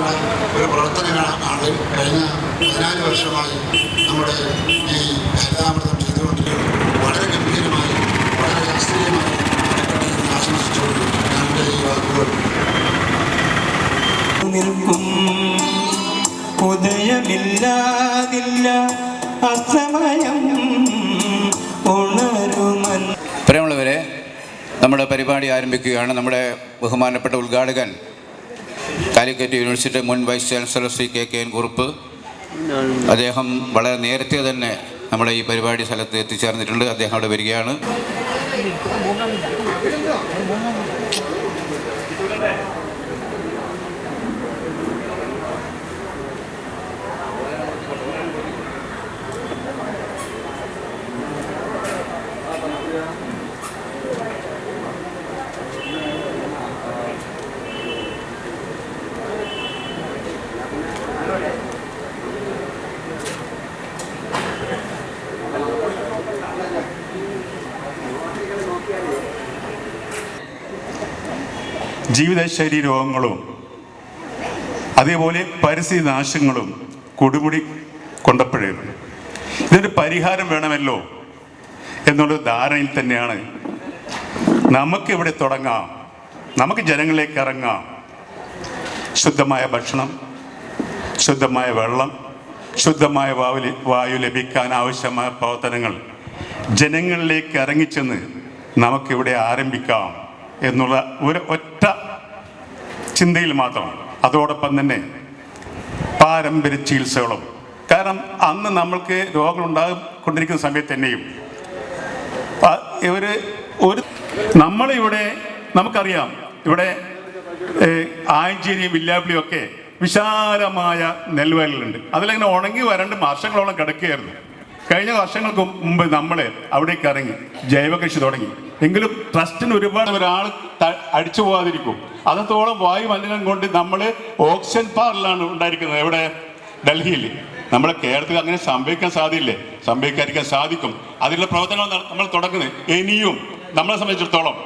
വേണ്ടിയുള്ള ഒരു പ്രവർത്തനങ്ങളാണ് കഴിഞ്ഞ 14 വർഷമായി നമ്മുടെ ഈ ഹരിതാമൃതം ചെയ്തുകൊണ്ടിരിക്കുന്നത്. വളരെ ഗംഭീരമായി വളരെ ശാസ്ത്രീയമായി നടക്കട്ടെ എന്ന് ആശംസിച്ചുകൊണ്ട് ഞങ്ങളുടെ ഈ വാക്കുകൾ നിൽക്കും. ഉദയമില്ലാതില്ല അസമയം ഉണരുമൻ. പ്രിയമുള്ളവരെ, നമ്മുടെ പരിപാടി ആരംഭിക്കുകയാണ്. നമ്മുടെ ബഹുമാനപ്പെട്ട ഉദ്ഘാടകൻ കാലിക്കറ്റ് യൂണിവേഴ്സിറ്റി മുൻ vice chancellor Shri KKN Kurup, അദ്ദേഹം വളരെ നേരത്തെ തന്നെ നമ്മുടെ ഈ പരിപാടി സ്ഥലത്ത് എത്തിച്ചേർന്നിട്ടുണ്ട്. അദ്ദേഹം അവിടെ വരികയാണ്. ജീവിതശൈലി രോഗങ്ങളും അതേപോലെ പരിസ്ഥിതി നാശങ്ങളും കൊടുമുടി കൊണ്ടപ്പോഴേ ഇതിനൊരു പരിഹാരം വേണമല്ലോ എന്നുള്ള ധാരണയിൽ തന്നെയാണ് നമുക്കിവിടെ തുടങ്ങാം, നമുക്ക് ജനങ്ങളിലേക്ക് ഇറങ്ങാം. ശുദ്ധമായ ഭക്ഷണം, ശുദ്ധമായ വെള്ളം, ശുദ്ധമായ വായു ലഭിക്കാൻ ആവശ്യമായ പ്രവർത്തനങ്ങൾ ജനങ്ങളിലേക്ക് ഇറങ്ങിച്ചെന്ന് നമുക്കിവിടെ ആരംഭിക്കാം എന്നുള്ള ഒരു ഒറ്റ ചിന്തയിൽ മാത്രം. അതോടൊപ്പം തന്നെ പാരമ്പര്യ ചികിത്സകളും, കാരണം അന്ന് നമ്മൾക്ക് രോഗങ്ങളുണ്ടാകൊണ്ടിരിക്കുന്ന സമയത്ത് തന്നെയും നമ്മളിവിടെ നമുക്കറിയാം, ഇവിടെ ആയഞ്ചേരിയും വില്ലാപ്പിളിയും ഒക്കെ വിശാലമായ നെൽവയലുണ്ട്. അതിലങ്ങനെ ഉണങ്ങി വരണ്ട് വർഷങ്ങളോളം കിടക്കുകയായിരുന്നു. കഴിഞ്ഞ വർഷങ്ങൾക്ക് മുമ്പ് നമ്മൾ അവിടേക്ക് ഇറങ്ങി ജൈവകൃഷി തുടങ്ങി. എങ്കിലും ട്രസ്റ്റിന് ഒരുപാട് ഒരാൾ അടിച്ചു പോകാതിരിക്കും. അതോളം വായു മലിനം കൊണ്ട് നമ്മൾ ഓക്സിജൻ പാറിലാണ് ഉണ്ടായിരിക്കുന്നത്. എവിടെ? ഡൽഹിയിൽ. നമ്മുടെ കേരളത്തിൽ അങ്ങനെ സംഭവിക്കാതിരിക്കാൻ സാധിക്കും. അതിലുള്ള പ്രവർത്തനങ്ങൾ നമ്മൾ തുടങ്ങുന്നത്. ഇനിയും നമ്മളെ സംബന്ധിച്ചിടത്തോളം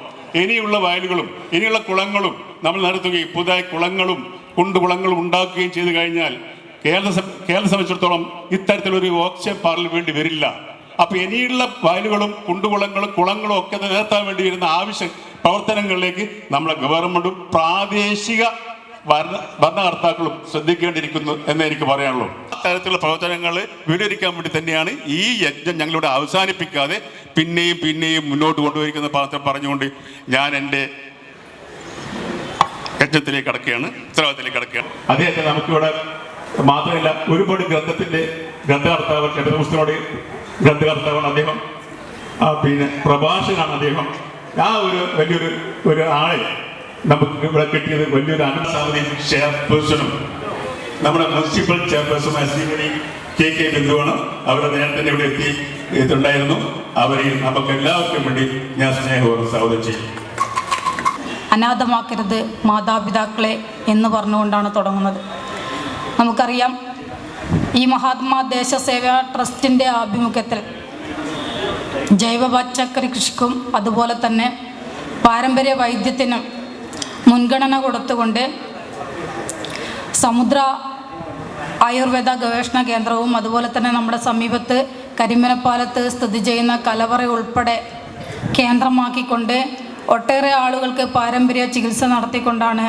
ഇനിയുള്ള വയലുകളും ഇനിയുള്ള കുളങ്ങളും നമ്മൾ നടത്തുകയും പുതിയ കുളങ്ങളും കുണ്ടുകുളങ്ങളും ഉണ്ടാക്കുകയും ചെയ്തു കഴിഞ്ഞാൽ കേരളത്തെ സംബന്ധിച്ചിടത്തോളം ഇത്തരത്തിലൊരു ഓക്സിജൻ പാറൽ വേണ്ടി വരില്ല. അപ്പൊ ഇനിയുള്ള വയലുകളും കുണ്ടുകുളങ്ങളും കുളങ്ങളും ഒക്കെ നിലനിർത്താൻ വേണ്ടി വരുന്ന ആവശ്യ പ്രവർത്തനങ്ങളിലേക്ക് നമ്മുടെ ഗവൺമെന്റും പ്രാദേശിക ഭരണകർത്താക്കളും ശ്രദ്ധിക്കേണ്ടിയിരിക്കുന്നു എന്നേ എനിക്ക് പറയാനുള്ളൂ. തരത്തിലുള്ള പ്രവർത്തനങ്ങൾ വിവരിക്കാൻ വേണ്ടി തന്നെയാണ് ഈ യജ്ഞം ഞങ്ങളിവിടെ അവസാനിപ്പിക്കാതെ പിന്നെയും മുന്നോട്ട് കൊണ്ടുപോയിരിക്കുന്ന പറഞ്ഞുകൊണ്ട് ഞാൻ എൻ്റെ യജ്ഞത്തിലേക്ക് കടക്കുകയാണ്, ഉത്തരവാദിത്തത്തിലേക്ക് കടക്കുകയാണ്. അദ്ദേഹത്തെ നമുക്കിവിടെ മാത്രമല്ല, ഒരുപാട് ഗ്രന്ഥകർത്താവ് ക്ഷേത്രപുസ്തകനോട് ഗ്രന്ഥകർത്താവാണ് അദ്ദേഹം, പിന്നെ പ്രഭാഷകനാണ് അദ്ദേഹം. ആ വലിയൊരു ആളെ നമുക്ക് ഇവിടെ കിട്ടിയത് വലിയൊരു സമിതി ചെയർപേഴ്സണും നമ്മുടെ മുനിസിപ്പൽ ചെയർപേഴ്സണുമായ ശ്രീമതി KK ബിന്ദുവാണ്. അവരെ നേരത്തെ ഇവിടെ എത്തിയിട്ടുണ്ടായിരുന്നു. അവരെ നമുക്ക് എല്ലാവർക്കും വേണ്ടി ഞാൻ സ്നേഹപൂർവ്വം സ്വാഗതം ചെയ്യും. അനാഥമാക്കരുത് മാതാപിതാക്കളെ എന്ന് പറഞ്ഞുകൊണ്ടാണ് തുടങ്ങുന്നത്. നമുക്കറിയാം, ഈ മഹാത്മാ ദേശസേവാ ട്രസ്റ്റിൻ്റെ ആഭിമുഖ്യത്തിൽ ജൈവ പച്ചക്കറി കൃഷിക്കും അതുപോലെ തന്നെ പാരമ്പര്യ വൈദ്യത്തിനും മുൻഗണന കൊടുത്തുകൊണ്ട് സമുദ്ര ആയുർവേദ ഗവേഷണ കേന്ദ്രവും അതുപോലെ തന്നെ നമ്മുടെ സമീപത്ത് കരിമനപ്പാലത്ത് സ്ഥിതി ചെയ്യുന്ന കലവറ ഉൾപ്പെടെ കേന്ദ്രമാക്കിക്കൊണ്ട് ഒട്ടേറെ ആളുകൾക്ക് പാരമ്പര്യ ചികിത്സ നടത്തിക്കൊണ്ടാണ്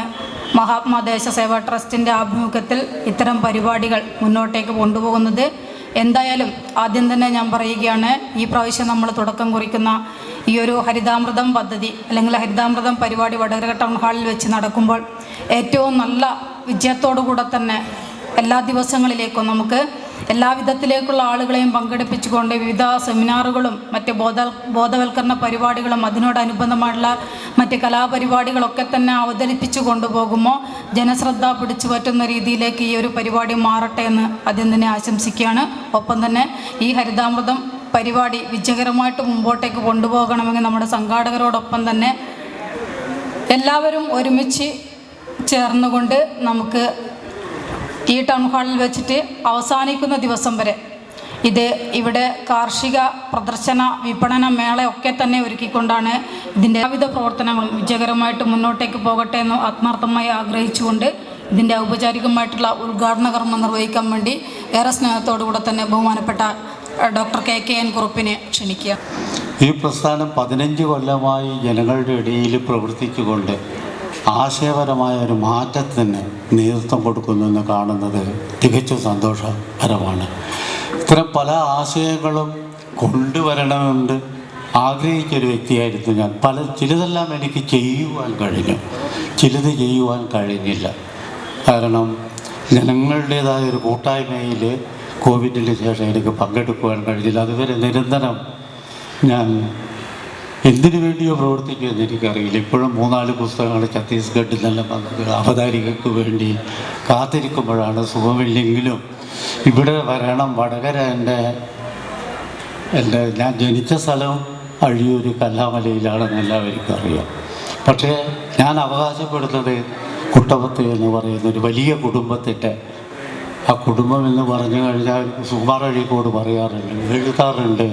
മഹാത്മാ ദേശസേവാ ട്രസ്റ്റിൻ്റെ ആഭിമുഖ്യത്തിൽ ഇത്തരം പരിപാടികൾ മുന്നോട്ടേക്ക് കൊണ്ടുപോകുന്നത്. എന്തായാലും ആദ്യം തന്നെ ഞാൻ പറയുകയാണ്, ഈ പ്രാവശ്യം നമ്മൾ തുടക്കം കുറിക്കുന്ന ഈ ഒരു ഹരിതാമൃതം പദ്ധതി അല്ലെങ്കിൽ ഹരിതാമൃതം പരിപാടി വടകര ടൗൺ ഹാളിൽ വെച്ച് നടക്കുമ്പോൾ ഏറ്റവും നല്ല വിജയത്തോടു കൂടെ തന്നെ എല്ലാ ദിവസങ്ങളിലേക്കും നമുക്ക് എല്ലാവിധത്തിലേക്കുള്ള ആളുകളെയും പങ്കെടുപ്പിച്ചുകൊണ്ട് വിവിധ സെമിനാറുകളും മറ്റ് ബോധവൽക്കരണ പരിപാടികളും അതിനോടനുബന്ധമായുള്ള മറ്റ് കലാപരിപാടികളൊക്കെ തന്നെ അവതരിപ്പിച്ചു കൊണ്ടുപോകുമ്പോൾ ജനശ്രദ്ധ പിടിച്ചു പറ്റുന്ന രീതിയിലേക്ക് ഈ ഒരു പരിപാടി മാറട്ടെ എന്ന് ആദ്യം തന്നെ ആശംസിക്കുകയാണ്. ഒപ്പം തന്നെ ഈ ഹരിതാമൃതം പരിപാടി വിജയകരമായിട്ട് മുമ്പോട്ടേക്ക് കൊണ്ടുപോകണമെങ്കിൽ നമ്മുടെ സംഘാടകരോടൊപ്പം തന്നെ എല്ലാവരും ഒരുമിച്ച് ചേർന്നുകൊണ്ട് നമുക്ക് ഈ ടൗൺ ഹാളിൽ വെച്ചിട്ട് അവസാനിക്കുന്ന ദിവസം വരെ ഇവിടെ കാർഷിക പ്രദർശന വിപണന മേളയൊക്കെ തന്നെ ഒരുക്കിക്കൊണ്ടാണ് ഇതിൻ്റെ എല്ലാവിധ പ്രവർത്തനങ്ങളും വിജയകരമായിട്ട് മുന്നോട്ടേക്ക് പോകട്ടെ എന്ന് ആത്മാർത്ഥമായി ആഗ്രഹിച്ചുകൊണ്ട് ഇതിൻ്റെ ഔപചാരികമായിട്ടുള്ള ഉദ്ഘാടന കർമ്മം നിർവഹിക്കാൻ വേണ്ടി ഏറെ സ്നേഹത്തോടുകൂടെ തന്നെ ബഹുമാനപ്പെട്ട ഡോക്ടർ KKN കുറുപ്പിനെ ക്ഷണിക്കുക. ഈ പ്രസ്ഥാനം 15 കൊല്ലമായി ജനങ്ങളുടെ ഇടയിൽ പ്രവർത്തിച്ചുകൊണ്ട് ആശയപരമായ ഒരു മാറ്റത്തിന് നേതൃത്വം കൊടുക്കുന്നു എന്ന് കാണുന്നത് തികച്ചും സന്തോഷകരമാണ്. ഇത്തരം പല ആശയങ്ങളും കൊണ്ടുവരണമെന്ന് ആഗ്രഹിച്ചൊരു വ്യക്തിയായിരുന്നു ഞാൻ. ചിലതെല്ലാം എനിക്ക് ചെയ്യുവാൻ കഴിഞ്ഞു, ചിലത് ചെയ്യുവാൻ കഴിഞ്ഞില്ല. കാരണം ജനങ്ങളുടേതായ ഒരു കൂട്ടായ്മയിൽ കോവിഡിന് ശേഷം എനിക്ക് പങ്കെടുക്കുവാൻ കഴിഞ്ഞില്ല. അതുവരെ നിരന്തരം ഞാൻ എന്തിനു വേണ്ടിയോ പ്രവർത്തിക്കുമെന്ന് എനിക്കറിയില്ല. ഇപ്പോഴും 3-4 പുസ്തകങ്ങൾ ഛത്തീസ്ഗഡിൽ നിന്നെല്ലാം വന്നത് അവതാരികൾക്ക് വേണ്ടി കാത്തിരിക്കുമ്പോഴാണ്. സുഖമില്ലെങ്കിലും ഇവിടെ വരണം. വടകര ഞാൻ ജനിച്ച സ്ഥലം അഴിയൂർ കല്ലാമലയിലാണെന്ന് എല്ലാവർക്കും അറിയാം. പക്ഷേ ഞാൻ അവകാശപ്പെടുന്നത് കുട്ടപത്ത് എന്ന് പറയുന്ന ഒരു വലിയ കുടുംബത്തിൻ്റെ ആ കുടുംബം എന്ന് പറഞ്ഞു കഴിഞ്ഞാൽ സുകുമാർ അഴീക്കോട് എഴുതാറുണ്ട്,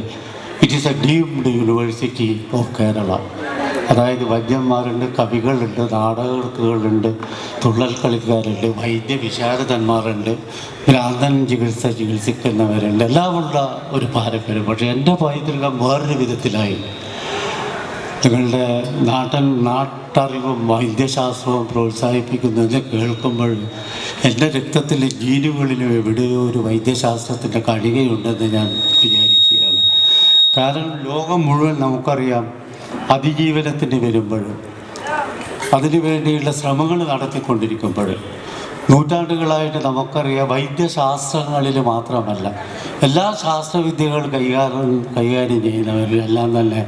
it is A deemed university of Kerala. അതായത് വൈദ്യന്മാരുണ്ട്, കവികളുണ്ട്, നാടകകൃത്തുകളുണ്ട്, തുള്ളൽ കളിക്കാരുണ്ട്, വൈദ്യവിശാരദന്മാരുണ്ട്, ഭ്രാന്തൻ ചികിത്സിക്കുന്നവരുണ്ട്, എല്ലാമുള്ള ഒരു പാരമ്പര്യം. പക്ഷേ എൻ്റെ പൈതൃകം വേറൊരു വിധത്തിലായി. നിങ്ങളുടെ നാട്ടറിവും വൈദ്യശാസ്ത്രവും പ്രോത്സാഹിപ്പിക്കുന്നതിന് കേൾക്കുമ്പോൾ എൻ്റെ രക്തത്തിലെ ജീനുകളിലും എവിടെയോ ഒരു വൈദ്യശാസ്ത്രത്തിൻ്റെ കണികയുണ്ടെന്ന് ഞാൻ വിചാരിക്കുകയാണ്. കാരണം ലോകം മുഴുവൻ നമുക്കറിയാം അതിജീവനത്തിന് വരുമ്പോൾ, അതിനു വേണ്ടിയുള്ള ശ്രമങ്ങൾ നടത്തിക്കൊണ്ടിരിക്കുമ്പോൾ, നൂറ്റാണ്ടുകളായിട്ട് നമുക്കറിയാം വൈദ്യശാസ്ത്രങ്ങളിൽ മാത്രമല്ല എല്ലാ ശാസ്ത്രവിദ്യകൾ കൈകാര്യം ചെയ്യുന്നവരിലെല്ലാം തന്നെ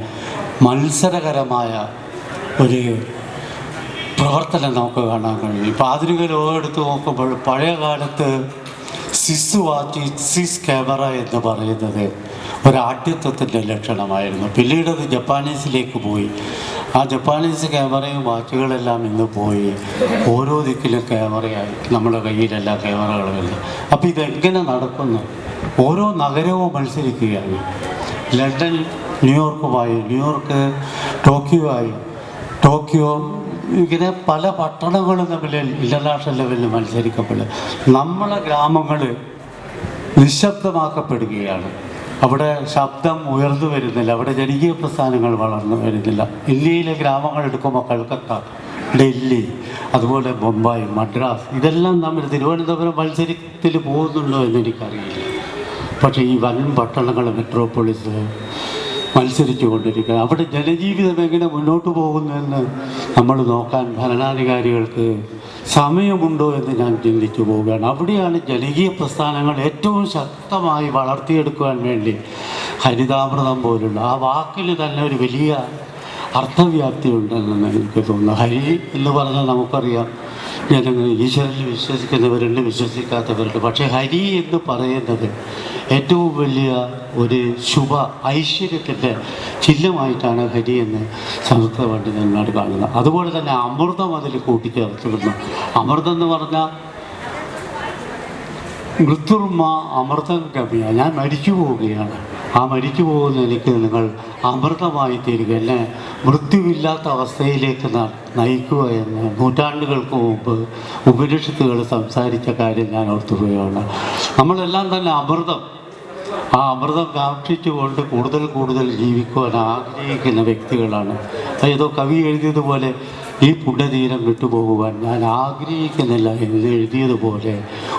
മത്സരകരമായ ഒരു പ്രവർത്തനം നമുക്ക് കാണാൻ കഴിയും. ഇപ്പോൾ ആധുനിക ലോകം എടുത്ത് നോക്കുമ്പോൾ പഴയ കാലത്ത് സിസ് വാച്ച്, സിസ് ക്യാമറ എന്ന് പറയുന്നത് ഒരാഠ്യത്വത്തിൻ്റെ ലക്ഷണമായിരുന്നു. പിന്നീട് അത് ജപ്പാനീസിലേക്ക് പോയി. ആ ജപ്പാനീസ് ക്യാമറയും വാച്ചുകളെല്ലാം ഇന്ന് പോയി ഓരോ ദിക്കിലും ക്യാമറയായി. നമ്മുടെ കയ്യിലെല്ലാം ക്യാമറകളുണ്ട്. അപ്പോൾ ഇതെങ്ങനെ നടക്കുന്നു? ഓരോ നഗരവും മത്സരിക്കുകയാണ്. ലണ്ടൻ ന്യൂയോർക്കുമായി, ന്യൂയോർക്ക് ടോക്കിയോ ഇങ്ങനെ പല പട്ടണങ്ങളും തമ്മിൽ ഇൻ്റർനാഷണൽ ലെവലിൽ മത്സരിക്കപ്പെടും. നമ്മളെ ഗ്രാമങ്ങൾ നിശബ്ദമാക്കപ്പെടുകയാണ്. അവിടെ ശബ്ദം ഉയർന്നു വരുന്നില്ല, അവിടെ ജനകീയ പ്രസ്ഥാനങ്ങൾ വളർന്നു വരുന്നില്ല. ഇന്ത്യയിലെ ഗ്രാമങ്ങൾ എടുക്കുമ്പോൾ കൽക്കത്ത, ഡൽഹി, അതുപോലെ മുംബൈ, മദ്രാസ്, ഇതെല്ലാം തമ്മിൽ തിരുവനന്തപുരം മത്സരത്തിൽ പോകുന്നുണ്ടോ എന്ന് എനിക്കറിയില്ല. പക്ഷേ ഈ വൻ പട്ടണങ്ങൾ, മെട്രോപോളിസ് മത്സരിച്ചു കൊണ്ടിരിക്കുക. അവിടെ ജനജീവിതം എങ്ങനെ മുന്നോട്ട് പോകുന്നുവെന്ന് നമ്മൾ നോക്കാൻ ഭരണാധികാരികൾക്ക് സമയമുണ്ടോ എന്ന് ഞാൻ ചിന്തിച്ചു പോവുകയാണ്. അവിടെയാണ് ജനകീയ പ്രസ്ഥാനങ്ങൾ ഏറ്റവും ശക്തമായി വളർത്തിയെടുക്കുവാൻ വേണ്ടി ഹരിതാമൃതം പോലുള്ള ആ വാക്കിന് തന്നെ ഒരു വലിയ അർത്ഥവ്യാപ്തി ഉണ്ടെന്ന് എനിക്ക് തോന്നുന്നു. ഹരി എന്ന് പറഞ്ഞാൽ നമുക്കറിയാം, ജനങ്ങൾ ഈശ്വരനിൽ വിശ്വസിക്കുന്നവരുണ്ട്, വിശ്വസിക്കാത്തവരുണ്ട്. പക്ഷേ ഹരി എന്ന് പറയുന്നത് ഏറ്റവും വലിയ ഒരു ശുഭ ഐശ്വര്യത്തിൻ്റെ ചിഹ്നമായിട്ടാണ് ഹരി എന്ന് സംസ്കൃത പണ്ഡിതന്മാർ കാണുന്നത്. അതുപോലെ തന്നെ അമൃതം അതിൽ കൂട്ടിച്ചേർത്തിരുന്നു. അമൃതം എന്ന് പറഞ്ഞാൽ മൃത്യുർമ്മ അമൃതം ഗമ്യ, ഞാൻ മരിച്ചു പോവുകയാണ്. ആ മരിച്ചു പോകുന്ന എനിക്ക് നിങ്ങൾ അമൃതമായി തീരുക, എന്നെ മൃത്യുവില്ലാത്ത അവസ്ഥയിലേക്ക് നയിക്കുക എന്ന് നൂറ്റാണ്ടുകൾക്ക് മുമ്പ് ഉപനിഷത്തുകൾ സംസാരിച്ച കാര്യം ഞാൻ ഓർത്തുകയാണ്. നമ്മളെല്ലാം തന്നെ ആ അമൃതം കാക്ഷിച്ചുകൊണ്ട് കൂടുതൽ ജീവിക്കുവാൻ ആഗ്രഹിക്കുന്ന വ്യക്തികളാണ്. ഏതോ കവി എഴുതിയതുപോലെ, ഈ പുണ്യതീരം വിട്ടുപോകുവാൻ ഞാൻ ആഗ്രഹിക്കുന്നില്ല എന്ന് എഴുതിയതുപോലെ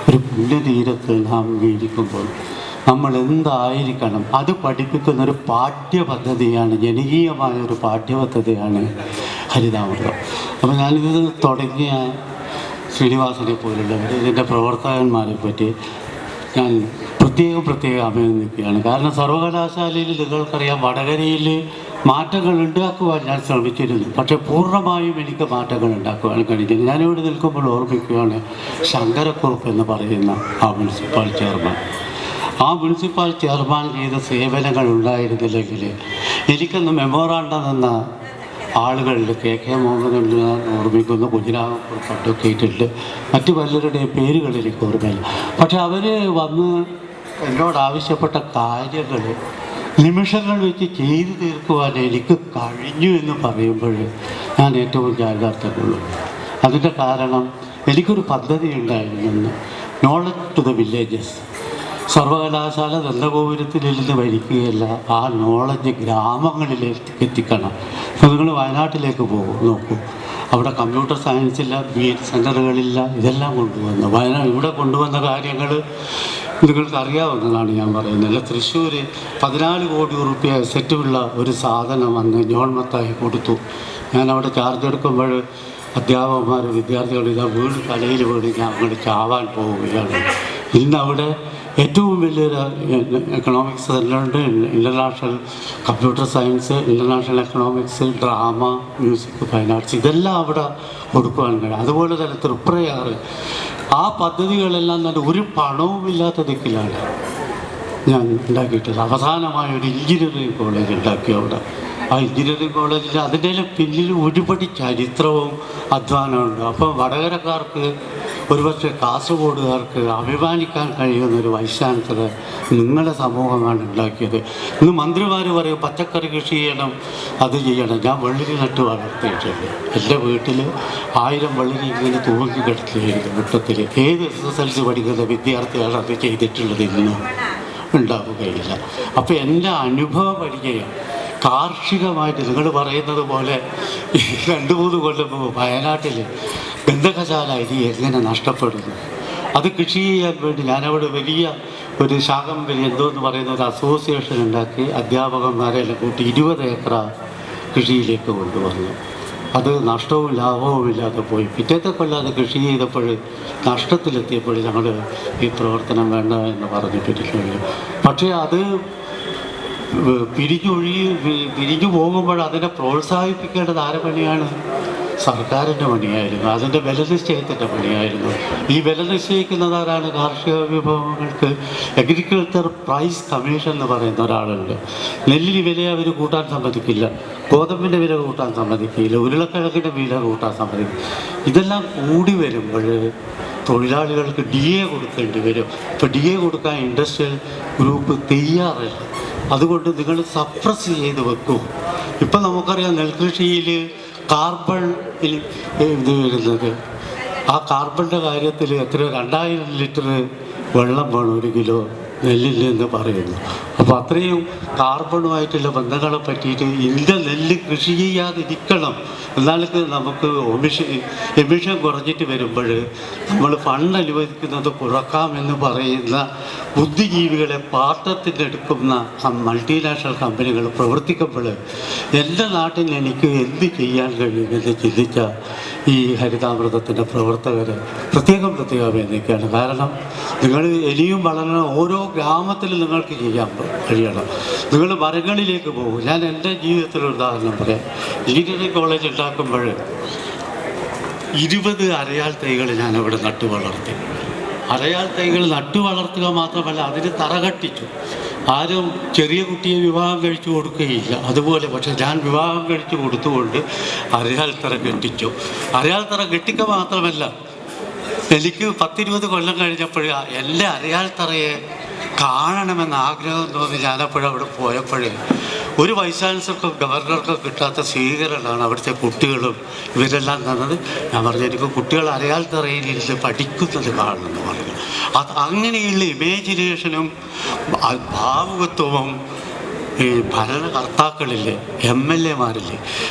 ഒരു പുണ്യതീരത്തിൽ നാം ജീവിക്കുമ്പോൾ നമ്മൾ എന്തായിരിക്കണം അത് പഠിപ്പിക്കുന്നൊരു പാഠ്യപദ്ധതിയാണ്, ജനകീയമായൊരു പാഠ്യപദ്ധതിയാണ് ഹരിതാമൃതം. അപ്പോൾ ഞാനിത് തുടങ്ങിയ ശ്രീനിവാസനെ പോലുള്ളവർ, ഇതിൻ്റെ പ്രവർത്തകന്മാരെ പറ്റി ഞാൻ പ്രത്യേകം അഭിനന്ദിക്കുകയാണ്. കാരണം സർവകലാശാലയിൽ നിങ്ങൾക്കറിയാം വടകരയിൽ മാറ്റങ്ങൾ ഉണ്ടാക്കുവാൻ ഞാൻ ശ്രമിച്ചിരുന്നു. പക്ഷേ പൂർണ്ണമായും എനിക്ക് മാറ്റങ്ങൾ ഉണ്ടാക്കുവാൻ കഴിഞ്ഞില്ല. ഞാനിവിടെ നിൽക്കുമ്പോൾ ഓർമ്മിക്കുകയാണ് ശങ്കരക്കുറുപ്പ് എന്ന് പറയുന്ന ആ മുനിസിപ്പൽ ചെയർമാൻ. ആ മുനിസിപ്പൽ ചെയർമാൻ ചെയ്ത സേവനങ്ങൾ ഉണ്ടായിരുന്നില്ലെങ്കിൽ എനിക്കൊന്ന് മെമ്മോറാണ്ടം എന്ന ആളുകളിൽ KK മോഹനൻ ഞാൻ ഓർമ്മിക്കുന്നു, കുഞ്ഞിരാമക്കുറുപ്പ് അഡ്വക്കേറ്റുണ്ട്, മറ്റു പലരുടെയും പേരുകൾ എനിക്ക് ഓർമ്മയില്ല. പക്ഷെ അവർ വന്ന് എന്നോട് ആവശ്യപ്പെട്ട കാര്യങ്ങൾ നിമിഷങ്ങൾ വെച്ച് ചെയ്തു തീർക്കുവാൻ എനിക്ക് കഴിഞ്ഞു എന്ന് പറയുമ്പോൾ ഞാൻ ഏറ്റവും ജാഗ്രതയുള്ളൂ. അതിൻ്റെ കാരണം എനിക്കൊരു പദ്ധതി ഉണ്ടായിരുന്നു, നോളജ് ടു ദ വില്ലേജസ്. സർവകലാശാല ദന്തഗോപുരത്തിലിരുന്ന് ഭരിക്കുകയല്ല, ആ നോളജ് ഗ്രാമങ്ങളിലേക്ക് എത്തിക്കണം. അപ്പോൾ നിങ്ങൾ വയനാട്ടിലേക്ക് പോകും, നോക്കൂ, അവിടെ കമ്പ്യൂട്ടർ സയൻസില്ല, BEd സെൻ്ററുകളില്ല, ഇതെല്ലാം കൊണ്ടുവന്നു. ഇവിടെ കൊണ്ടുവന്ന കാര്യങ്ങൾ നിങ്ങൾക്ക് അറിയാവുന്നതാണ് ഞാൻ പറയുന്നത്. തൃശ്ശൂർ 14 കോടി റുപ്യ സെറ്റുള്ള ഒരു സാധനം അന്ന് ജോൺ മത്തായി കൊടുത്തു. ഞാനവിടെ ചാർജ് എടുക്കുമ്പോൾ അധ്യാപകന്മാർ വിദ്യാർത്ഥികൾ ഇതാ വീട് തലയിൽ വീട് ഞങ്ങൾ ചാവാൻ പോവുകയാണ്. ഇന്നവിടെ ഏറ്റവും വലിയൊരു എക്കണോമിക്സ് സെൻ്ററുണ്ട്, international computer science, international economics, drama, music, fine arts, ഇതെല്ലാം അവിടെ കൊടുക്കുവാൻ കഴിയും. അതുപോലെ തന്നെ തൃപ്രയാറ്, ആ പദ്ധതികളെല്ലാം തന്നെ ഒരു പണവുമില്ലാത്ത ദിക്കിലാണ് ഞാൻ ഉണ്ടാക്കിയിട്ടത്. അവസാനമായ ഒരു എഞ്ചിനീയറിംഗ് കോളേജ് ഉണ്ടാക്കി അവിടെ. ആ എഞ്ചിനീയറിംഗ് കോളേജിൽ അതിൻ്റെ പിന്നിൽ ഒരുപടി ചരിത്രവും അധ്വാനമുണ്ട്. അപ്പോൾ വടകരക്കാർക്ക്, ഒരുപക്ഷെ കാസർഗോഡുകാർക്ക് അഭിമാനിക്കാൻ കഴിയുന്നൊരു വൈസ് ചാൻസലർ നിങ്ങളുടെ സമൂഹമാണ് ഉണ്ടാക്കിയത്. ഇന്ന് മന്ത്രിമാർ പറയും പച്ചക്കറി കൃഷി ചെയ്യണം, അത് ചെയ്യണം. ഞാൻ വെള്ളരി നട്ട് വളർത്തിയിട്ടുണ്ട്. എൻ്റെ വീട്ടിൽ 1000 വെള്ളരി ഇങ്ങനെ തൂങ്ങി കിടത്തിയായിരുന്നു മുറ്റത്തിൽ. ഏത് SSLC പഠിക്കുന്ന വിദ്യാർത്ഥികളാണ് അത് ചെയ്തിട്ടുള്ളത്? ഇന്നും ഉണ്ടാവുകയില്ല. അപ്പോൾ എൻ്റെ അനുഭവ പരിചയം കാർഷികമായിട്ട് നിങ്ങൾ പറയുന്നത് പോലെ 2-3 കൊല്ലം മുമ്പ് വയനാട്ടിൽ ഗന്ധകശാല അരി എങ്ങനെ നഷ്ടപ്പെടുന്നു, അത് കൃഷി ചെയ്യാൻ വേണ്ടി ഞാനവിടെ വലിയ ഒരു ശാകംബരി എന്തോന്ന് പറയുന്ന ഒരു അസോസിയേഷൻ ഉണ്ടാക്കി അധ്യാപകന്മാരെല്ലാം കൂട്ടി 20 ഏക്കർ കൃഷിയിലേക്ക് കൊണ്ടുവന്നു. അത് നഷ്ടവും ലാഭവും ഇല്ലാതെ പോയി. പിറ്റേത്തെ കൊല്ലം അത് കൃഷി ചെയ്തപ്പോൾ നഷ്ടത്തിലെത്തിയപ്പോൾ ഞങ്ങൾ ഈ പ്രവർത്തനം വേണ്ട എന്ന് പറഞ്ഞിട്ടില്ല. പക്ഷേ അത് പിരിഞ്ഞു പോകുമ്പോൾ അതിനെ പ്രോത്സാഹിപ്പിക്കേണ്ടത് ആരുടെ പണിയാണ്? സർക്കാരിൻ്റെ പണിയായിരുന്നു. അതിൻ്റെ വില നിശ്ചയത്തിൻ്റെ പണിയായിരുന്നു. ഈ വില നിശ്ചയിക്കുന്നതാരാണ്? കാർഷിക വിഭവങ്ങൾക്ക് അഗ്രികൾച്ചർ പ്രൈസ് കമ്മീഷൻ എന്ന് പറയുന്ന ഒരാളുണ്ട്. നെല്ലിന് വില അവർ കൂട്ടാൻ സമ്മതിക്കില്ല, ഗോതമ്പിൻ്റെ വില കൂട്ടാൻ സമ്മതിക്കില്ല, ഉരുളക്കിഴങ്ങിൻ്റെ വില കൂട്ടാൻ സമ്മതിക്കില്ല. ഇതെല്ലാം കൂടി വരുമ്പോൾ തൊഴിലാളികൾക്ക് DA കൊടുക്കേണ്ടി വരും. ഇപ്പോൾ DA കൊടുക്കാൻ ഇൻഡസ്ട്രിയൽ ഗ്രൂപ്പ് തയ്യാറല്ല. അതുകൊണ്ട് നിങ്ങൾ സപ്രസ് ചെയ്ത് വെക്കും. ഇപ്പം നമുക്കറിയാം നെൽകൃഷിയിൽ കാർബൺ ഇത് വരുന്നത്. ആ കാർബണിൻ്റെ കാര്യത്തിൽ 2000 ലിറ്റർ വെള്ളം വേണം 1 കിലോ നെല്ലിൽ എന്ന് പറയുന്നു. അപ്പോൾ അത്രയും കാർബണുമായിട്ടുള്ള ബന്ധങ്ങളെ പറ്റിയിട്ട് ഇന്ത്യ നെല്ല് കൃഷി ചെയ്യാതിരിക്കണം. എന്നാലൊക്കെ നമുക്ക് എമിഷൻ കുറഞ്ഞിട്ട് വരുമ്പോൾ നമ്മൾ ഫണ്ട് അനുവദിക്കുന്നത് കുറക്കാമെന്ന് പറയുന്ന ബുദ്ധിജീവികളെ പാട്ടത്തിനെടുക്കുന്ന മൾട്ടിനാഷണൽ കമ്പനികൾ പ്രവർത്തിക്കുമ്പോൾ എൻ്റെ നാട്ടിൽ എനിക്ക് എന്ത് ചെയ്യാൻ കഴിയുമെന്ന് ചിന്തിച്ച ഈ ഹരിതാമൃതത്തിൻ്റെ പ്രവർത്തകർ പ്രത്യേകം എന്നൊക്കെയാണ്. കാരണം നിങ്ങൾ ഇനിയും വളരണ ഓരോ ഗ്രാമത്തിലും നിങ്ങൾക്ക് ചെയ്യാൻ കഴിയണം. നിങ്ങൾ മരങ്ങളിലേക്ക് പോകും. ഞാൻ എൻ്റെ ജീവിതത്തിലൊരു ഉദാഹരണം പറയാം. എഞ്ചിനീയറിംഗ് കോളേജ് ഉണ്ടാക്കുമ്പോൾ 20 അരയാൽ തൈകൾ ഞാനവിടെ നട്ടു വളർത്തി. അരയാൽ തൈകൾ നട്ടു വളർത്തുക മാത്രമല്ല, അതിന് തറ കെട്ടിച്ചു. ആരും ചെറിയ കുട്ടിയെ വിവാഹം കഴിച്ചു കൊടുക്കുകയില്ല. അതുപോലെ പക്ഷെ ഞാൻ വിവാഹം കഴിച്ചു കൊടുത്തുകൊണ്ട് അരയാൽ തറ കെട്ടിച്ചു. അരയാൽ തറ കെട്ടിക്കുക മാത്രമല്ല, എനിക്ക് 10-20 കൊല്ലം കഴിഞ്ഞപ്പോൾ എൻ്റെ അരയാൽ തറയെ കാണണമെന്ന് ആഗ്രഹം തോന്നി. ഞാനപ്പോഴും അവിടെ പോയപ്പോഴേ ഒരു വൈസ് ചാൻസലർക്കും ഗവർണർക്കും കിട്ടാത്ത സ്വീകരണമാണ് അവിടുത്തെ കുട്ടികളും ഇവരെല്ലാം തന്നത്. ഞാൻ പറഞ്ഞു എനിക്ക് കുട്ടികൾ അരയാൽ തറയിലിരുന്ന് പഠിക്കുന്നത് കാണുമെന്ന് പറഞ്ഞു. അത് അങ്ങനെയുള്ള ഇമാജിനേഷനും ഭാവുകത്വവും ഈ ഭരണകർത്താക്കളില്ലേ, MLA-മാരില്ലേ,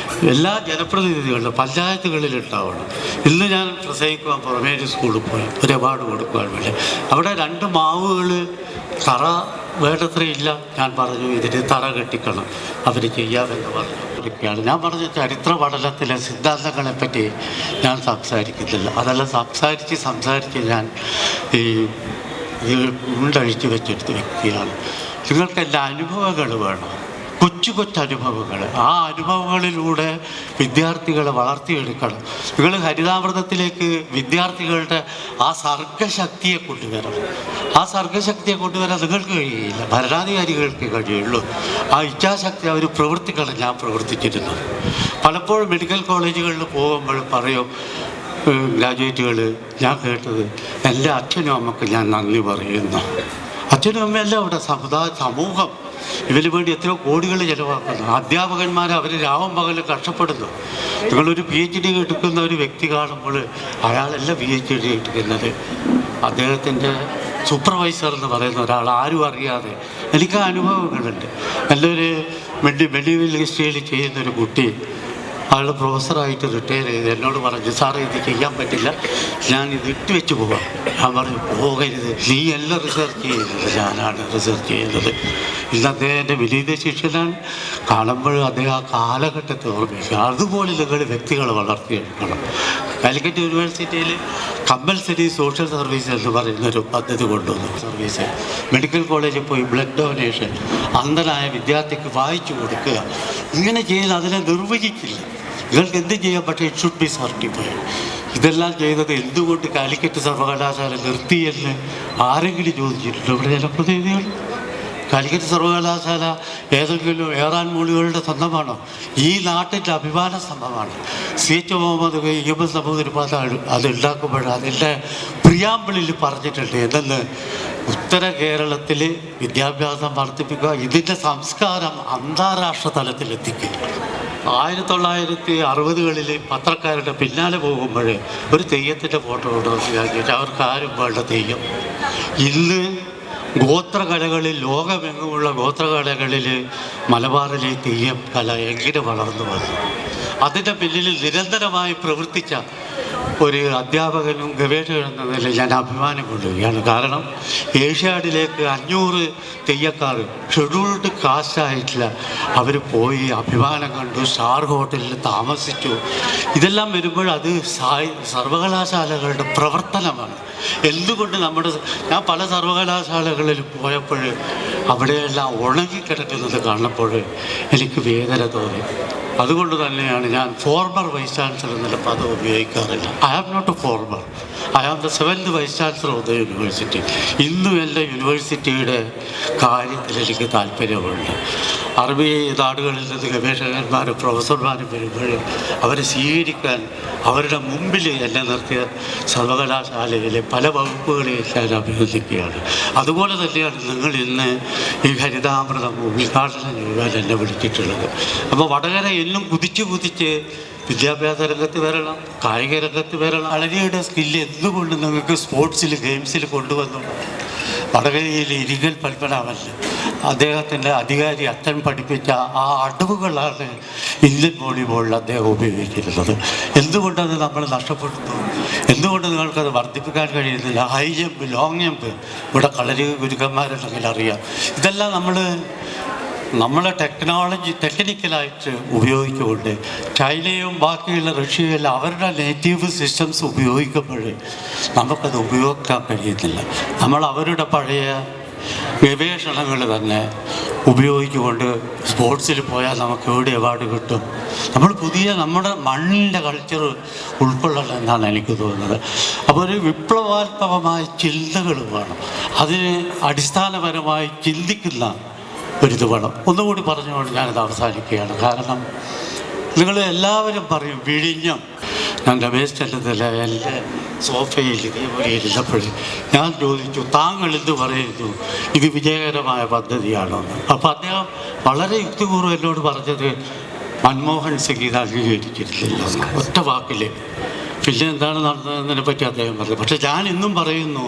എല്ലാ ജനപ്രതിനിധികളിലും പഞ്ചായത്തുകളിലുണ്ടാവണം. ഇന്ന് ഞാൻ പ്രസംഗിക്കുവാൻ പ്രൈമറി സ്കൂളിൽ പോയി ഒരു അവാർഡ് കൊടുക്കുവാൻ വേണ്ടി. അവിടെ 2 മാവുകൾ തറ വേണ്ടത്രയില്ല. ഞാൻ പറഞ്ഞു ഇതിന് തറ കെട്ടിക്കണം, അവർ ചെയ്യാമെന്ന് പറഞ്ഞു. ഞാൻ പറഞ്ഞ ചരിത്ര പഠനത്തിലെ സിദ്ധാന്തങ്ങളെപ്പറ്റി ഞാൻ സംസാരിക്കുന്നില്ല. അതെല്ലാം സംസാരിച്ച് ഞാൻ ഈ ഉണ്ടഴിച്ച് വെച്ചെടുത്ത വ്യക്തിയാണ്. നിങ്ങൾക്ക് എൻ്റെ അനുഭവങ്ങൾ വേണം, കൊച്ചു അനുഭവങ്ങൾ. ആ അനുഭവങ്ങളിലൂടെ വിദ്യാർത്ഥികളെ വളർത്തിയെടുക്കണം. നിങ്ങൾ ഹരിതാമൃതത്തിലേക്ക് വിദ്യാർത്ഥികളുടെ ആ സർഗശക്തിയെ കൊണ്ടുവരണം. ആ സർഗശക്തിയെ കൊണ്ടുവരാൻ നിങ്ങൾക്ക് കഴിയില്ല, ഭരണാധികാരികൾക്ക് കഴിയുള്ളൂ. ആ ഇച്ഛാശക്തി അവർ പ്രവർത്തിക്കണം. ഞാൻ പ്രവർത്തിച്ചിരുന്നു. പലപ്പോഴും മെഡിക്കൽ കോളേജുകളിൽ പോകുമ്പോൾ പറയും ഗ്രാജുവേറ്റുകൾ, ഞാൻ കേട്ടത് എൻ്റെ അച്ഛനും അമ്മക്ക് ഞാൻ നന്ദി പറയുന്നു. അച്ഛനും അമ്മയല്ല അവിടെ സമൂഹം ഇവന് വേണ്ടി എത്രയോ കോടികൾ ചിലവാക്കുന്നു. അധ്യാപകന്മാർ അവർ രാവും പകലും കഷ്ടപ്പെടുന്നു. നിങ്ങളൊരു PhD എടുക്കുന്ന ഒരു വ്യക്തി കാണുമ്പോൾ അയാളല്ല PhD എടുക്കുന്നത്, അദ്ദേഹത്തിൻ്റെ സൂപ്പർവൈസർ എന്ന് പറയുന്ന ഒരാൾ, ആരും അറിയാതെ. എനിക്ക് അനുഭവങ്ങളുണ്ട്. നല്ലൊരു മെഡിക്കൽ ഹിസ്റ്ററിയിൽ ചെയ്യുന്നൊരു കുട്ടി അയാൾ പ്രൊഫസറായിട്ട് റിട്ടയർ ചെയ്ത് എന്നോട് പറഞ്ഞു, സാറേ ഇത് ചെയ്യാൻ പറ്റില്ല, ഞാൻ ഇത് വെച്ച് പോകാം. ഞാൻ പറഞ്ഞു, പോകരുത്, നീ എല്ലാം റിസർച്ച് ചെയ്യുന്നത്, ഞാനാണ് റിസർച്ച് ചെയ്യുന്നത്. ഇന്ന് അദ്ദേഹത്തിൻ്റെ വിനീത ശിഷ്യനാണ്. കാണുമ്പോൾ അദ്ദേഹം ആ കാലഘട്ടത്തെ ഓർമ്മിക്കുക. അതുപോലെ നിങ്ങൾ വ്യക്തികളെ വളർത്തിയെടുക്കണം. കാലിക്കറ്റ് യൂണിവേഴ്സിറ്റിയിൽ കമ്പൽസറി സോഷ്യൽ സർവീസ് എന്ന് പറയുന്നൊരു പദ്ധതി കൊണ്ടുവന്നു. സർവീസ് മെഡിക്കൽ കോളേജിൽ പോയി ബ്ലഡ് ഡൊണേഷൻ അന്ധനായ വിദ്യാർത്ഥിക്ക് വായിച്ചു കൊടുക്കുക. ഇങ്ങനെ ചെയ്ത് അതിനെ നിർവചിക്കില്ല. നിങ്ങൾക്ക് എന്ത് ചെയ്യാൻ, പക്ഷേ ഇറ്റ് ഷുഡ് ബി സർട്ടിഫൈഡ്. ഇതെല്ലാം ചെയ്തത് എന്തുകൊണ്ട് കാലിക്കറ്റ് സർവകലാശാല നിർത്തിയെന്ന് ആരെങ്കിലും ചോദിച്ചിട്ടുണ്ടോ? ഇവിടെ ജനപ്രതിനിധികൾ. കാലിക്കറ്റ് സർവകലാശാല ഏതെങ്കിലും ഏറാൻ മൂളികളുടെ സ്വന്തമാണോ? ഈ നാട്ടിൻ്റെ അഭിമാന സ്തംഭമാണ്. CH മുഹമ്മദ് EMS നമ്പൂതിരിപ്പാട് അത് ഉണ്ടാക്കുമ്പോൾ അതിൻ്റെ പ്രിയാമ്പിളിൽ പറഞ്ഞിട്ടുണ്ട് എന്തെന്ന്, ഉത്തര കേരളത്തിൽ വിദ്യാഭ്യാസം വർദ്ധിപ്പിക്കുക, ഇതിൻ്റെ സംസ്കാരം അന്താരാഷ്ട്ര തലത്തിലെത്തിക്കുക. 1960കളിൽ പത്രക്കാരുടെ പിന്നാലെ പോകുമ്പോൾ ഒരു തെയ്യത്തിൻ്റെ ഫോട്ടോ ഉണ്ടാക്കി അവർക്കാരും വേണ്ട തെയ്യം. ഇന്ന് ഗോത്രകലകളിൽ, ലോകമെങ്ങുമുള്ള ഗോത്രകലകളിൽ മലബാറിലെ തെയ്യം കല എങ്ങനെ വളർന്നു വന്നു? അതിൻ്റെ പിന്നിൽ നിരന്തരമായി പ്രവർത്തിച്ച ഒരു അധ്യാപകനും ഗവേഷകനും എന്ന നിലയിൽ ഞാൻ അഭിമാനം കൊള്ളുകയാണ്. കാരണം ഏഷ്യാഡിലേക്ക് 500 തെയ്യക്കാർ ഷെഡ്യൂൾഡ് കാസ്റ്റായിട്ടില്ല, അവർ പോയി അഭിമാനം കണ്ടു, സ്റ്റാർ ഹോട്ടലിൽ താമസിച്ചു. ഇതെല്ലാം വരുമ്പോൾ അത് സർവകലാശാലകളുടെ പ്രവർത്തനമാണ്. എന്തുകൊണ്ട് ഞാൻ പല സർവകലാശാലകളിൽ പോയപ്പോൾ അവിടെയെല്ലാം ഉണങ്ങിക്കിടക്കുന്നത് കാണുമ്പോൾ എനിക്ക് വേദന തോന്നി. അതുകൊണ്ട് തന്നെയാണ് ഞാൻ ഫോർമർ വൈസ് ചാൻസലർ എന്നുള്ള പദം ഉപയോഗിക്കാറില്ല. I am not a former, I am the 7th vice chancellor of the university. ഇന്നും എൻ്റെ യൂണിവേഴ്സിറ്റിയുടെ കാര്യത്തിൽ എനിക്ക് താല്പര്യമുണ്ട്. അറബി നാടുകളിൽ നിന്ന് ഗവേഷകന്മാരും പ്രൊഫസർമാരും വരുമ്പോഴും അവരെ സ്വീകരിക്കാൻ അവരുടെ മുമ്പിൽ എന്നെ നിർത്തിയ സർവകലാശാലയിലെ പല വകുപ്പുകളെയും ഞാൻ അഭിനന്ദിക്കുകയാണ്. അതുപോലെ തന്നെയാണ് നിങ്ങൾ ഇന്ന് ഈ ഹരിതാമൃതം ഉദ്ഘാടനം ചെയ്യാൻ എന്നെ വിളിച്ചിട്ടുള്ളത്. അപ്പോൾ വടകര എന്നും കുതിച്ച് വിദ്യാഭ്യാസ രംഗത്ത് വരണം, കായിക രംഗത്ത് വരണം. അളരിയുടെ സ്കില്ല് എന്തുകൊണ്ട് നിങ്ങൾക്ക് സ്പോർട്സിൽ, ഗെയിംസിൽ കൊണ്ടുവന്നു? വടകരയിൽ ഇരികൽ പത്മനാഭൻ അദ്ദേഹത്തിൻ്റെ അധികാരി അച്ഛൻ പഠിപ്പിച്ച ആ അടവുകളാണ് ഇന്ത്യൻ വോളിബോളിൽ അദ്ദേഹം ഉപയോഗിച്ചിരുന്നത്. എന്തുകൊണ്ടത് നമ്മൾ നഷ്ടപ്പെടുന്നു? എന്തുകൊണ്ട് നിങ്ങൾക്കത് വർദ്ധിപ്പിക്കാൻ കഴിയുന്നില്ല? ഹൈ ജമ്പ്, ലോങ് ജമ്പ് ഇവിടെ കളരി ഗുരുക്കന്മാരുണ്ടെങ്കിൽ അറിയാം. ഇതെല്ലാം നമ്മളെ ടെക്നിക്കലായിട്ട് ഉപയോഗിച്ചുകൊണ്ട് ചൈനയും ബാക്കിയുള്ള റഷ്യയും അവരുടെ നേറ്റീവ് സിസ്റ്റംസ് ഉപയോഗിക്കുമ്പോൾ നമുക്കത് ഉപയോഗിക്കാൻ കഴിയുന്നില്ല. നമ്മൾ അവരുടെ പഴയ ഗവേഷണങ്ങൾ തന്നെ ഉപയോഗിച്ചുകൊണ്ട് സ്പോർട്സിൽ പോയാൽ നമുക്ക് എവിടെ അവാർഡ് കിട്ടും? നമ്മൾ നമ്മുടെ മണ്ണിൻ്റെ കൾച്ചർ ഉൾക്കൊള്ളണം എന്നാണ് എനിക്ക് തോന്നുന്നത്. അപ്പോൾ ഒരു വിപ്ലവാത്മകമായ ചിന്തകൾ വേണം, അതിന് അടിസ്ഥാനപരമായി ചിന്തിക്കുന്ന ഒരിത് വേണം. ഒന്നുകൂടി പറഞ്ഞുകൊണ്ട് ഞാനിത് അവസാനിക്കുകയാണ്. കാരണം നിങ്ങൾ എല്ലാവരും പറയും വിഴിഞ്ഞം. ഞാൻ രമേശ് ചെന്നിത്തല എൻ്റെ സോഫയിൽ ഇതേപോലെ ഇരുന്നപ്പോൾ ഞാൻ ചോദിച്ചു, താങ്കൾ എന്ത് പറയുന്നു, ഇത് വിജയകരമായ പദ്ധതിയാണോ എന്ന്? അപ്പോൾ അദ്ദേഹം വളരെ യുക്തിപൂർവ്വം എന്നോട് പറഞ്ഞത് മൻമോഹൻ സിംഗ് ഇത് അംഗീകരിച്ചിട്ടില്ല, ഒറ്റ വാക്കിൽ. പിന്നെ എന്താണ് നടന്നതിനെ പറ്റി അദ്ദേഹം പറഞ്ഞു. പക്ഷെ ഞാൻ ഇന്നും പറയുന്നു,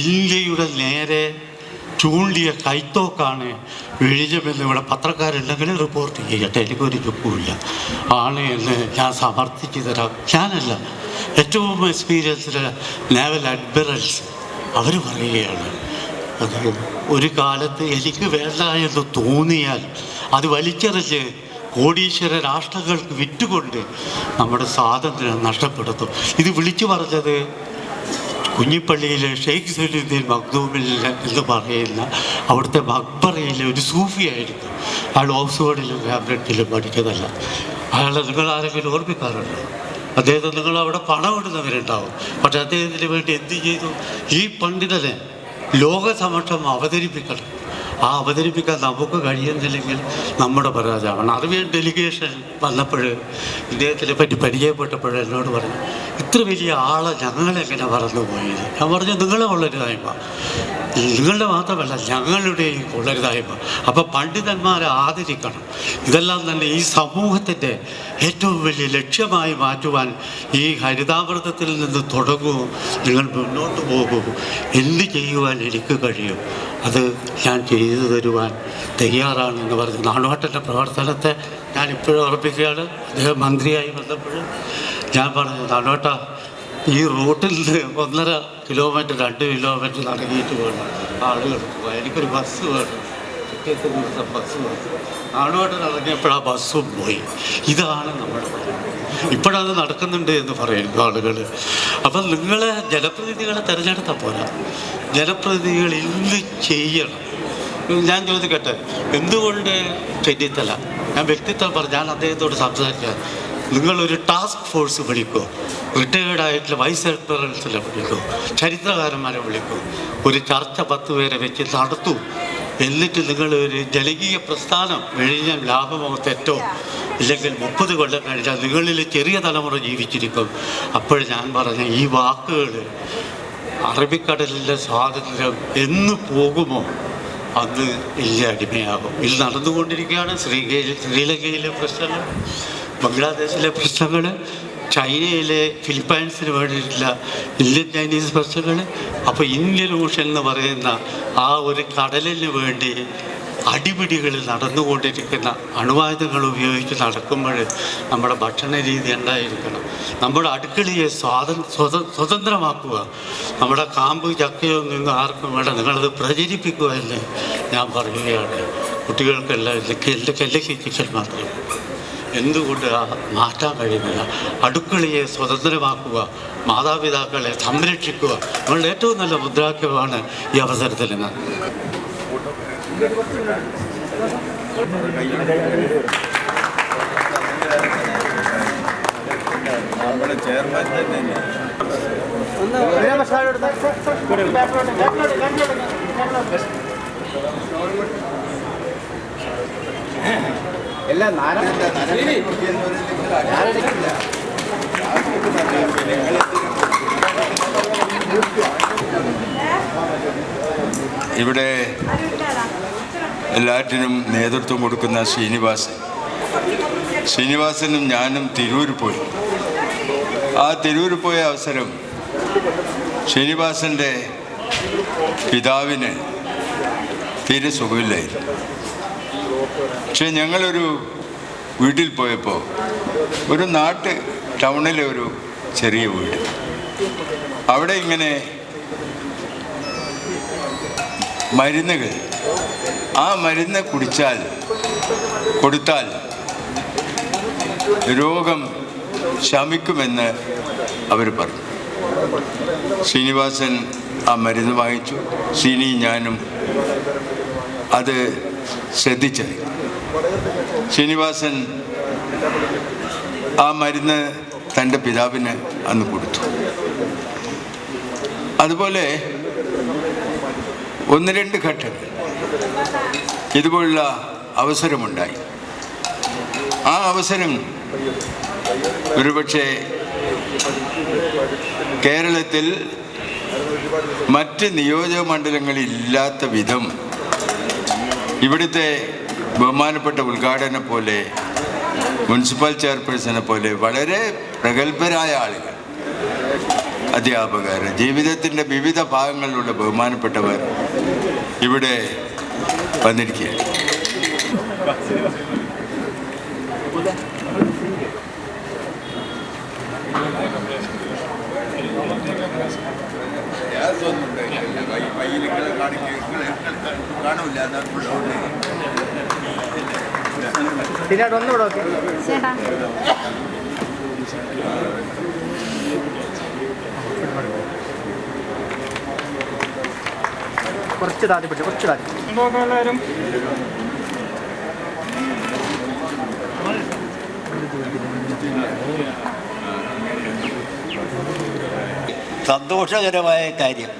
ഇന്ത്യയുടെ നേരെ ചൂണ്ടിയ കൈത്തോക്കാണ് വിഴിഞ്ഞമെന്ന് ഇവിടെ പത്രക്കാരുണ്ടെങ്കിൽ റിപ്പോർട്ട് ചെയ്യട്ടെ, എനിക്കൊരു ചുക്കുമില്ല ആണ് എന്ന് ഞാൻ സമർത്ഥിച്ചു തരാം. ഞാനല്ല, ഏറ്റവും എക്സ്പീരിയൻസ്ഡ് നേവൽ അഡ്മിറൽസ് അവർ പറയുകയാണ്, അത് ഒരു കാലത്ത് എനിക്ക് വേണ്ട എന്ന് തോന്നിയാൽ അത് വലിച്ചെറിഞ്ഞ് കോടീശ്വര രാഷ്ട്രങ്ങൾക്ക് വിറ്റുകൊണ്ട് നമ്മുടെ സ്വാതന്ത്ര്യം നഷ്ടപ്പെടുത്തും. ഇത് വിളിച്ചു പറഞ്ഞത് കുഞ്ഞിപ്പള്ളിയിലെ ഷെയ്ഖ് സലീദ്ദീൻ മഖ്ദൂമിൽ എന്ന് പറയുന്ന അവിടുത്തെ മക്ബറയിലെ ഒരു സൂഫിയായിരുന്നു. അയാൾ ഓക്സ്ഫോർഡിലും കാംബ്രിഡ്ജിലും പഠിച്ചതല്ല. അയാളെ നിങ്ങൾ ആരെങ്കിലും ഓർമ്മിക്കാറുണ്ടോ? അദ്ദേഹത്തെ നിങ്ങൾ അവിടെ പണം ഇടുന്നവരുണ്ടാവും. പക്ഷെ അദ്ദേഹത്തിന് വേണ്ടി എന്ത് ചെയ്തു? ഈ പണ്ഡിതനെ ലോകസമക്ഷം അവതരിപ്പിക്കണം. ആ അവതരിപ്പിക്കാൻ നമുക്ക് കഴിയുന്നില്ലെങ്കിൽ നമ്മുടെ പരാജയമാണ്. അറബിയൻ ഡെലിഗേഷൻ വന്നപ്പോൾ ഇദ്ദേഹത്തിനെ പറ്റി പരിചയപ്പെട്ടപ്പോൾ എന്നോട് പറഞ്ഞു, ഇത്ര വലിയ ആളെ ഞങ്ങളെങ്ങനെ മറന്നുപോയത്? ഞാൻ പറഞ്ഞു, നിങ്ങളെ വളരുതായ്മ. നിങ്ങളുടെ മാത്രമല്ല ഞങ്ങളുടെയും കൊള്ളരുതായ്മ. അപ്പോൾ പണ്ഡിതന്മാരെ ആദരിക്കണം. ഇതെല്ലാം തന്നെ ഈ സമൂഹത്തിൻ്റെ ഏറ്റവും വലിയ ലക്ഷ്യമായി മാറ്റുവാൻ ഈ ഹരിതാമൃതത്തിൽ നിന്ന് തുടങ്ങുമോ, നിങ്ങൾ മുന്നോട്ട് പോകുമോ, എന്ത് ചെയ്യുവാൻ എനിക്ക് കഴിയും അത് ഞാൻ ചെയ്തു തരുവാൻ തയ്യാറാണെന്ന് പറഞ്ഞ് നാണുവാട്ടൻ്റെ പ്രവർത്തനത്തെ ഞാൻ ഇപ്പോഴും ഉറപ്പിക്കുകയാണ്. അദ്ദേഹം മന്ത്രിയായി വന്നപ്പോൾ ഞാൻ പറഞ്ഞു, നാണുവാട്ട ഈ റൂട്ടിൽ നിന്ന് 1.5 കിലോമീറ്റർ 2 കിലോമീറ്റർ നടങ്ങിയിട്ട് വേണം ആളുകൾ പോകാൻ, എനിക്കൊരു ബസ് വേണം, ടിക്കറ്റ് ദിവസം ബസ് വേണം. നാടുവാട്ട് ഇറങ്ങിയപ്പോൾ ആ ബസ്സും പോയി. ഇതാണ് നമ്മുടെ ഇപ്പോഴത് നടക്കുന്നുണ്ട് എന്ന് പറയുന്നു ആളുകൾ. അപ്പം നിങ്ങൾ ജനപ്രതിനിധികളെ തിരഞ്ഞെടുത്താൽ പോരാ, ജനപ്രതിനിധികൾ ഇന്ന് ചെയ്യണം. ഞാൻ ചോദിക്കട്ടെ, എന്തുകൊണ്ട് ചെന്നിത്തല, ഞാൻ വ്യക്തിത്വം പറഞ്ഞു, ഞാൻ അദ്ദേഹത്തോട് സംസാരിക്കാൻ, നിങ്ങളൊരു ടാസ്ക് ഫോഴ്സ് വിളിക്കോ, റിട്ടയേർഡായിട്ടുള്ള വൈസ് അഡ്മിറൽസിനെ വിളിക്കോ, ചരിത്രകാരന്മാരെ വിളിക്കോ, ഒരു ചർച്ച 10 പേരെ വെച്ച് നടത്തൂ. എന്നിട്ട് നിങ്ങളൊരു ജനകീയ പ്രസ്ഥാനം കഴിഞ്ഞാൽ ലാഭമോ തെറ്റോ ഇല്ലെങ്കിൽ 30 കൊല്ലം കഴിഞ്ഞാൽ നിങ്ങളിൽ ചെറിയ തലമുറ ജീവിച്ചിരിക്കും. അപ്പോൾ ഞാൻ പറഞ്ഞ ഈ വാക്കുകൾ, അറബിക്കടലിലെ സ്വാതന്ത്ര്യം എന്ന് പോകുമോ അന്ന് വലിയ അടിമയാകും. ഇത് നടന്നുകൊണ്ടിരിക്കുകയാണ്. ശ്രീലങ്കയിലെ പ്രശ്നങ്ങൾ, ബംഗ്ലാദേശിലെ പ്രശ്നങ്ങൾ, ചൈനയിലെ ഫിലിപ്പൈൻസിന് വേണ്ടിയിട്ടുള്ള ഇന്ത്യൻ ചൈനീസ് പ്രശ്നങ്ങൾ. അപ്പോൾ ഇന്ത്യൻ ഓഷൻ എന്ന് പറയുന്ന ആ ഒരു കടലിന് വേണ്ടി അടിപിടികൾ നടന്നുകൊണ്ടിരിക്കുന്ന, അണുവായുധങ്ങൾ ഉപയോഗിച്ച് നടക്കുമ്പോൾ നമ്മുടെ ഭക്ഷണ രീതി എന്തായിരിക്കണം, നമ്മുടെ അടുക്കളയെ സ്വതന്ത്രമാക്കുക, നമ്മുടെ കാമ്പ് ചക്കയോ നിന്ന് ആർക്കും വേണ്ട, നിങ്ങളത് പ്രചരിപ്പിക്കുക എന്ന് ഞാൻ പറയുകയാണ്. കുട്ടികൾക്കെല്ലാം ചിക്കൻ മാത്രം എന്തുകൊണ്ട് മാറ്റാൻ കഴിയുന്നില്ല? അടുക്കളയെ സ്വതന്ത്രമാക്കുക, മാതാപിതാക്കളെ സംരക്ഷിക്കുക, നമ്മളുടെ ഏറ്റവും നല്ല മുദ്രാവാക്യമാണ് ഈ അവസരത്തിൽ നിന്ന്. ഇവിടെ എല്ലാറ്റിനും നേതൃത്വം കൊടുക്കുന്ന ശ്രീനിവാസനും ഞാനും തിരൂർ പോയി. ആ തിരൂർ പോയ അവസരം ശ്രീനിവാസൻ്റെ പിതാവിന് തീരെ സുഖമില്ലായിരുന്നു. പക്ഷെ ഞങ്ങളൊരു വീട്ടിൽ പോയപ്പോൾ, ഒരു ടൗണിലെ ഒരു ചെറിയ വീട്, അവിടെ ഇങ്ങനെ മരുന്നുകൾ, ആ മരുന്ന് കൊടുത്താൽ രോഗം ശമിക്കുമെന്ന് അവർ പറഞ്ഞു. ശ്രീനിവാസൻ ആ മരുന്ന് വാങ്ങിച്ചു. ശ്രീനി ഞാനും അത് ശ്രദ്ധിച്ചത്. ശ്രീനിവാസൻ ആ മരുന്ന് തൻ്റെ പിതാവിന് അന്ന് കൊടുത്തു. അതുപോലെ 1-2 ഘട്ടങ്ങൾ ഇതുപോലുള്ള അവസരമുണ്ടായി. ആ അവസരം ഒരുപക്ഷെ കേരളത്തിൽ മറ്റ് നിയോജക മണ്ഡലങ്ങളില്ലാത്ത വിധം ഇവിടുത്തെ ബഹുമാനപ്പെട്ട ഉദ്ഘാടകനെ പോലെ, മുനിസിപ്പൽ ചെയർപേഴ്സനെ പോലെ വളരെ പ്രഗത്ഭരായ ആളുകൾ, അധ്യാപകർ, ജീവിതത്തിൻ്റെ വിവിധ ഭാഗങ്ങളിലുള്ള ബഹുമാനപ്പെട്ടവർ ഇവിടെ വന്നിരിക്കുകയാണ്. കുറച്ച് താതി പിടിച്ചു, കുറച്ച് താതി. എല്ലാവരും സന്തോഷകരമായ കാര്യം.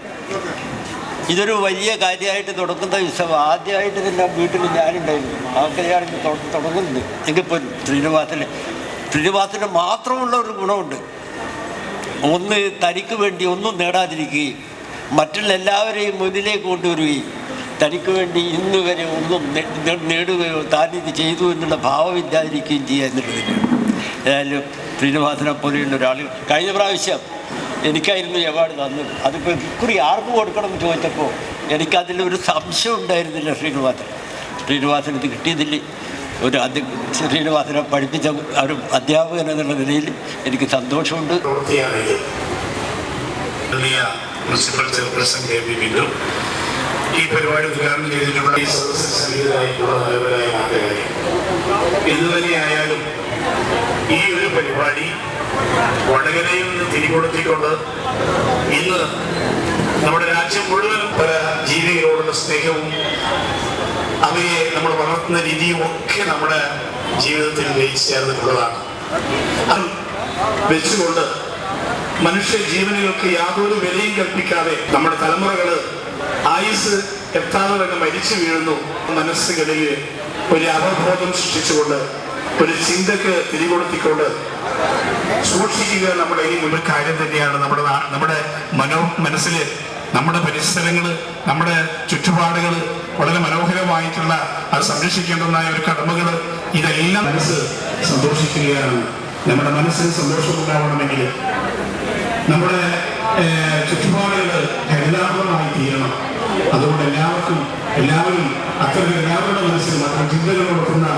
ഇതൊരു വലിയ കാര്യമായിട്ട് തുടങ്ങുന്ന ദിവസം ആദ്യമായിട്ട് തന്നെ വീട്ടിൽ ഞാനുണ്ടായിരുന്നു. ആ കല്യാണം തുടങ്ങുന്നത് എങ്കിപ്പോൾ ശ്രീനിവാസന് മാത്രമുള്ള ഒരു ഗുണമുണ്ട്. ഒന്ന് തനിക്ക് വേണ്ടി ഒന്നും നേടാതിരിക്കുകയും മറ്റുള്ള എല്ലാവരെയും മുന്നിലേക്ക് കൊണ്ടുവരികയും തനിക്ക് വേണ്ടി ഇന്ന് വരെ ഒന്നും നേടുകയോ താനിത് ചെയ്തു എന്നുള്ള ഭാവമില്ലാതിരിക്കുകയും ചെയ്യുക എന്നുള്ളതിന് ഏതായാലും ശ്രീനിവാസനെ പോലെയുള്ള ഒരാൾ കഴിഞ്ഞ പ്രാവശ്യം എനിക്കായിരുന്നു ഈ അവാർഡ് തന്നത്. അതിപ്പോൾ ഇക്കുറി ആർക്ക് കൊടുക്കണം എന്ന് ചോദിച്ചപ്പോൾ എനിക്കതിലൊരു സംശയം ഉണ്ടായിരുന്നില്ല. ശ്രീനിവാസൻ ഇത് കിട്ടിയതിൽ ശ്രീനിവാസനെ പഠിപ്പിച്ച ഒരു അധ്യാപകൻ എന്നുള്ള നിലയിൽ എനിക്ക് സന്തോഷമുണ്ട്. Principal chairperson K P Bindu ഈ പരിപാടി ഉദ്ഘാടനം ചെയ്തിട്ടുള്ള ഈ സദസ്സിൽ സന്നിഹിതരായിട്ടുള്ള നല്ലവരായ നാട്ടുകാരെ, എന്തുതന്നെയായാലും ഈ ഒരു പരിപാടി വടകരയിൽ നിന്ന് തിരികൊടുത്തിക്കൊണ്ട് ഇന്ന് നമ്മുടെ രാജ്യം മുഴുവനും പല ജീവികളോടുള്ള സ്നേഹവും അവയെ നമ്മൾ വളർത്തുന്ന രീതിയും ഒക്കെ നമ്മുടെ ജീവിതത്തിൽ ലയിച്ചു ചേർന്നിട്ടുള്ളതാണ്. അത് വെച്ചുകൊണ്ട് മനുഷ്യ ജീവനുകൾക്ക് യാതൊരു വിലയും കൽപ്പിക്കാതെ നമ്മുടെ തലമുറകള് ആയുസ് എത്താതെ തന്നെ മരിച്ചു വീഴുന്നു. മനസ്സുകളിൽ ഒരു അവബോധം സൃഷ്ടിച്ചുകൊണ്ട് ഒരു ചിന്തക്ക് തിരികൊടുത്തിക്കൊണ്ട് സൂക്ഷിക്കുക നമ്മുടെ ഈ ഒരു കാര്യം തന്നെയാണ്. നമ്മുടെ മനസ്സിൽ നമ്മുടെ പരിസരങ്ങൾ, നമ്മുടെ ചുറ്റുപാടുകൾ വളരെ മനോഹരമായിട്ടുള്ള അത് സംരക്ഷിക്കേണ്ടതായ ഒരു കടമകൾ, ഇതെല്ലാം മനസ്സ് സന്തോഷിക്കുകയാണ്. നമ്മുടെ മനസ്സിന് സന്തോഷമുണ്ടാവണമെങ്കിൽ നമ്മുടെ ചുറ്റുപാടുകൾ ഹരിതാപമായി തീരണം. അതുകൊണ്ട് എല്ലാവരും അത്തരം എല്ലാവരുടെ മനസ്സിലും അത്തരം ചിന്തകൾ കൊടുക്കുന്ന